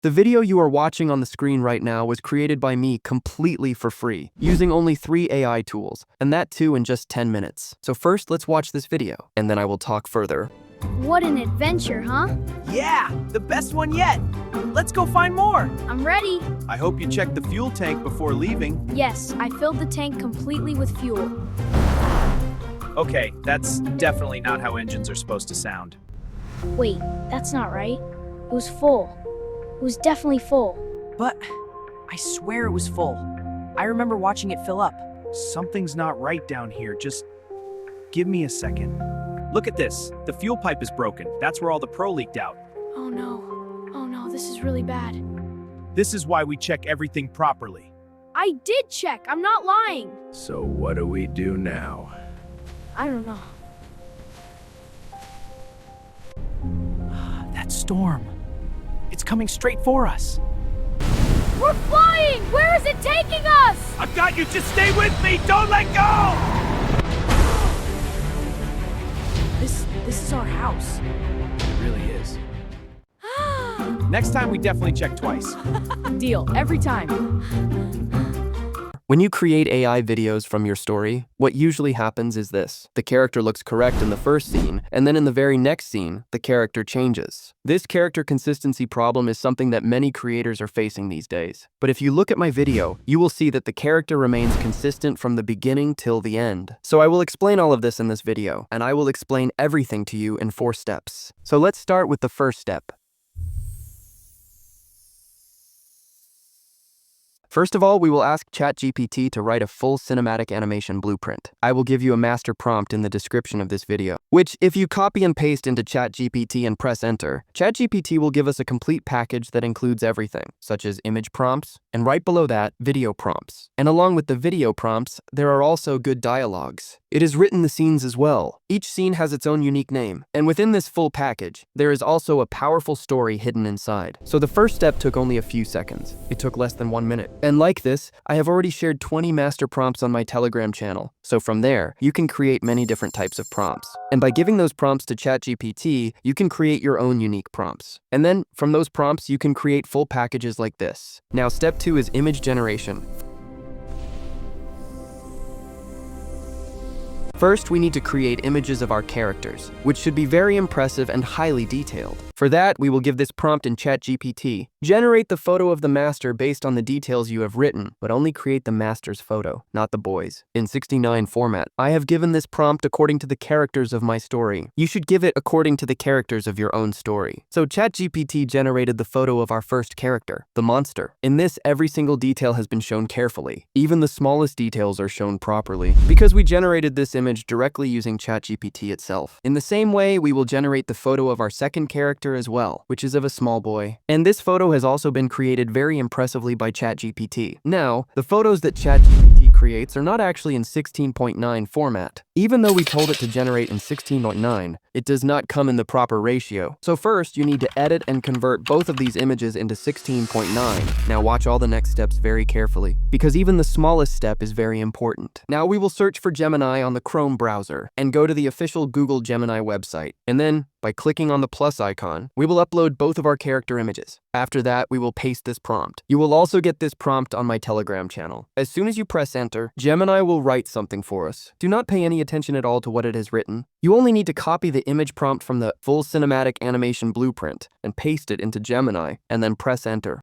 The video you are watching on the screen right now was created by me completely for free, using only 3 AI tools, and that too in just 10 minutes. So first, let's watch this video, and then I will talk further. What an adventure, huh? Yeah, the best one yet. Let's go find more. I'm ready. I hope you checked the fuel tank before leaving. Yes, I filled the tank completely with fuel. Okay, that's definitely not how engines are supposed to sound. Wait, that's not right. It was full. It was definitely full. But I swear it was full. I remember watching it fill up. Something's not right down here. Just give me a second. Look at this. The fuel pipe is broken. That's where all the pro leaked out. Oh no. Oh no, this is really bad. This is why we check everything properly. I did check. I'm not lying. So what do we do now? I don't know. That storm. It's coming straight for us. We're flying! Where is it taking us? I've got you. Just stay with me. Don't let go! This is our house. It really is. Next time, we definitely check twice. Deal, every time. When you create AI videos from your story, what usually happens is this. The character looks correct in the first scene, and then in the very next scene, the character changes. This character consistency problem is something that many creators are facing these days. But if you look at my video, you will see that the character remains consistent from the beginning till the end. So I will explain all of this in this video, and I will explain everything to you in 4 steps. So let's start with the first step. First of all, we will ask ChatGPT to write a full cinematic animation blueprint. I will give you a master prompt in the description of this video, which if you copy and paste into ChatGPT and press enter, ChatGPT will give us a complete package that includes everything, such as image prompts, and right below that, video prompts. And along with the video prompts, there are also good dialogues. It has written the scenes as well. Each scene has its own unique name, and within this full package, there is also a powerful story hidden inside. So the first step took only a few seconds. It took less than 1 minute. And like this, I have already shared 20 master prompts on my Telegram channel. So from there, you can create many different types of prompts. And by giving those prompts to ChatGPT, you can create your own unique prompts. And then, from those prompts, you can create full packages like this. Now, step 2 is image generation. First, we need to create images of our characters, which should be very impressive and highly detailed. For that, we will give this prompt in ChatGPT. Generate the photo of the master based on the details you have written, but only create the master's photo, not the boy's. In 69 format, I have given this prompt according to the characters of my story. You should give it according to the characters of your own story. So ChatGPT generated the photo of our first character, the monster. In this, every single detail has been shown carefully. Even the smallest details are shown properly, because we generated this image directly using ChatGPT itself. In the same way, we will generate the photo of our second character as well, which is of a small boy. And this photo has also been created very impressively by ChatGPT. Now, the photos that ChatGPT creates are not actually in 16.9 format. Even though we told it to generate in 16.9, it does not come in the proper ratio. So first, you need to edit and convert both of these images into 16.9. Now watch all the next steps very carefully, because even the smallest step is very important. Now we will search for Gemini on the Chrome browser and go to the official Google Gemini website. And then, by clicking on the plus icon, we will upload both of our character images. After that, we will paste this prompt. You will also get this prompt on my Telegram channel. As soon as you press enter, Gemini will write something for us. Do not pay any attention at all to what it has written. You only need to copy the image prompt from the full cinematic animation blueprint and paste it into Gemini, and then press enter.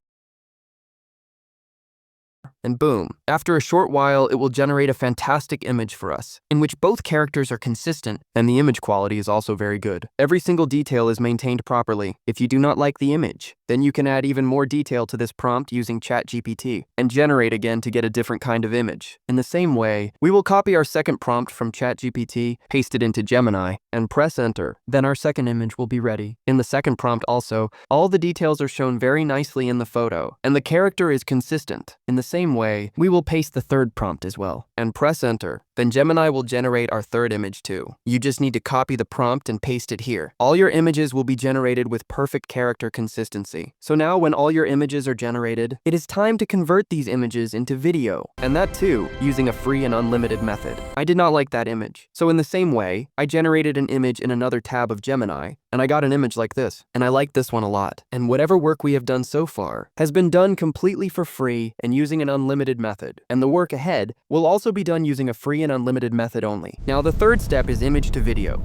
And boom, after a short while, it will generate a fantastic image for us, in which both characters are consistent, and the image quality is also very good. Every single detail is maintained properly. If you do not like the image, then you can add even more detail to this prompt using ChatGPT, and generate again to get a different kind of image. In the same way, we will copy our second prompt from ChatGPT, paste it into Gemini, and press enter. Then our second image will be ready. In the second prompt also, all the details are shown very nicely in the photo, and the character is consistent. In the same way, we will paste the third prompt as well, and press enter. then Gemini will generate our third image too. You just need to copy the prompt and paste it here. All your images will be generated with perfect character consistency. So now when all your images are generated, it is time to convert these images into video, and that too, using a free and unlimited method. I did not like that image. So in the same way, I generated an image in another tab of Gemini, and I got an image like this, and I like this one a lot. And whatever work we have done so far has been done completely for free and using an unlimited method. And the work ahead will also be done using a free and unlimited method only. Now the third step is image to video.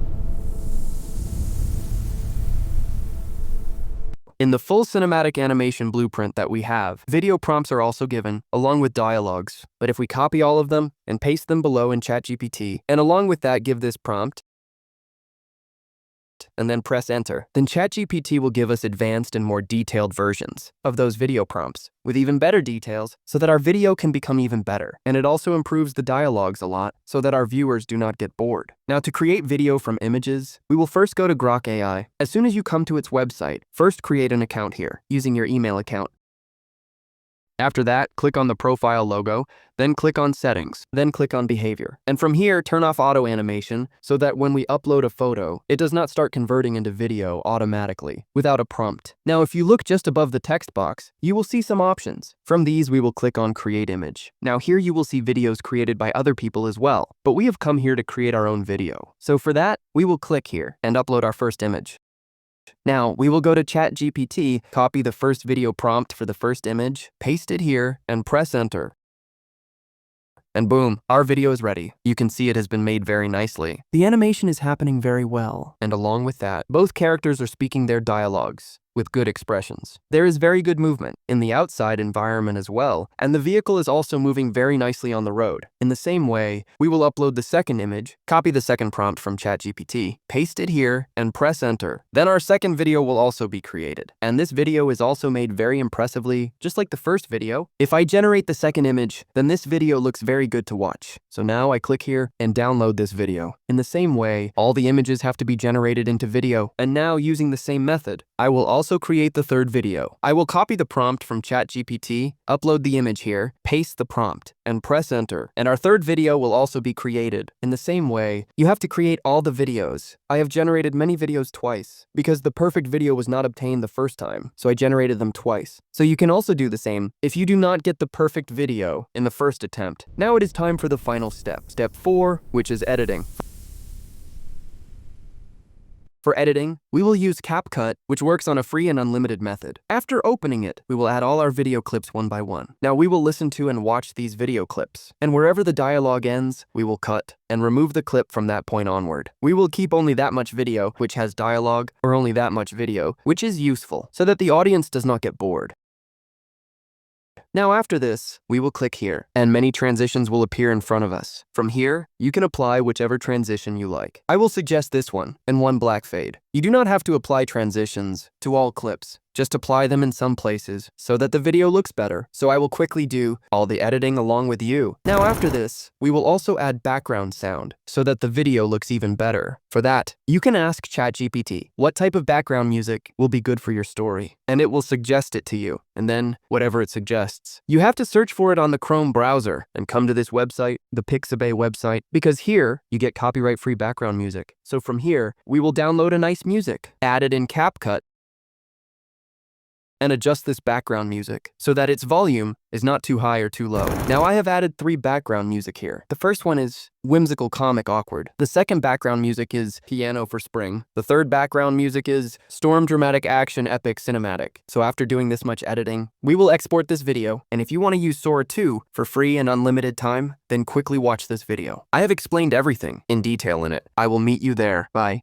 In the full cinematic animation blueprint that we have, video prompts are also given, along with dialogues. But if we copy all of them and paste them below in ChatGPT, and along with that give this prompt, and then press enter, then ChatGPT will give us advanced and more detailed versions of those video prompts with even better details so that our video can become even better. And it also improves the dialogues a lot so that our viewers do not get bored. Now to create video from images, we will first go to Grok AI. As soon as you come to its website, first create an account here using your email account. After that, click on the profile logo, then click on settings, then click on behavior. And from here, turn off auto animation so that when we upload a photo, it does not start converting into video automatically without a prompt. Now, if you look just above the text box, you will see some options. From these, we will click on create image. Now here you will see videos created by other people as well, but we have come here to create our own video. So for that, we will click here and upload our first image. Now, we will go to ChatGPT, copy the first video prompt for the first image, paste it here, and press enter. And boom, our video is ready. You can see it has been made very nicely. The animation is happening very well. And along with that, both characters are speaking their dialogues with good expressions. There is very good movement in the outside environment as well, and the vehicle is also moving very nicely on the road. In the same way, we will upload the second image, copy the second prompt from ChatGPT, paste it here, and press enter. Then our second video will also be created. And this video is also made very impressively, just like the first video. If I generate the second image, then this video looks very good to watch. So now I click here and download this video. In the same way, all the images have to be generated into video, and now using the same method, I will also create the third video. I will copy the prompt from ChatGPT, upload the image here, paste the prompt, and press enter. And our third video will also be created. In the same way, you have to create all the videos. I have generated many videos twice, because the perfect video was not obtained the first time, so I generated them twice. So you can also do the same if you do not get the perfect video in the first attempt. Now it is time for the final step. Step 4, which is editing. For editing, we will use CapCut, which works on a free and unlimited method. After opening it, we will add all our video clips one by one. Now we will listen to and watch these video clips, and wherever the dialogue ends, we will cut and remove the clip from that point onward. We will keep only that much video which has dialogue, or only that much video which is useful, so that the audience does not get bored. Now after this, we will click here, and many transitions will appear in front of us. From here, you can apply whichever transition you like. I will suggest this one, and one black fade. You do not have to apply transitions to all clips. Just apply them in some places so that the video looks better. So I will quickly do all the editing along with you. Now after this, we will also add background sound so that the video looks even better. For that, you can ask ChatGPT what type of background music will be good for your story, and it will suggest it to you. And then, whatever it suggests, you have to search for it on the Chrome browser and come to this website, the Pixabay website, because here you get copyright-free background music. So from here, we will download a nice music, add it in CapCut, and adjust this background music so that its volume is not too high or too low. Now I have added 3 background music here. The first one is whimsical, comic, awkward. The second background music is piano for spring. The third background music is storm, dramatic, action, epic, cinematic. So after doing this much editing, we will export this video. And if you want to use Sora 2 for free and unlimited time, then quickly watch this video. I have explained everything in detail in it. I will meet you there. Bye.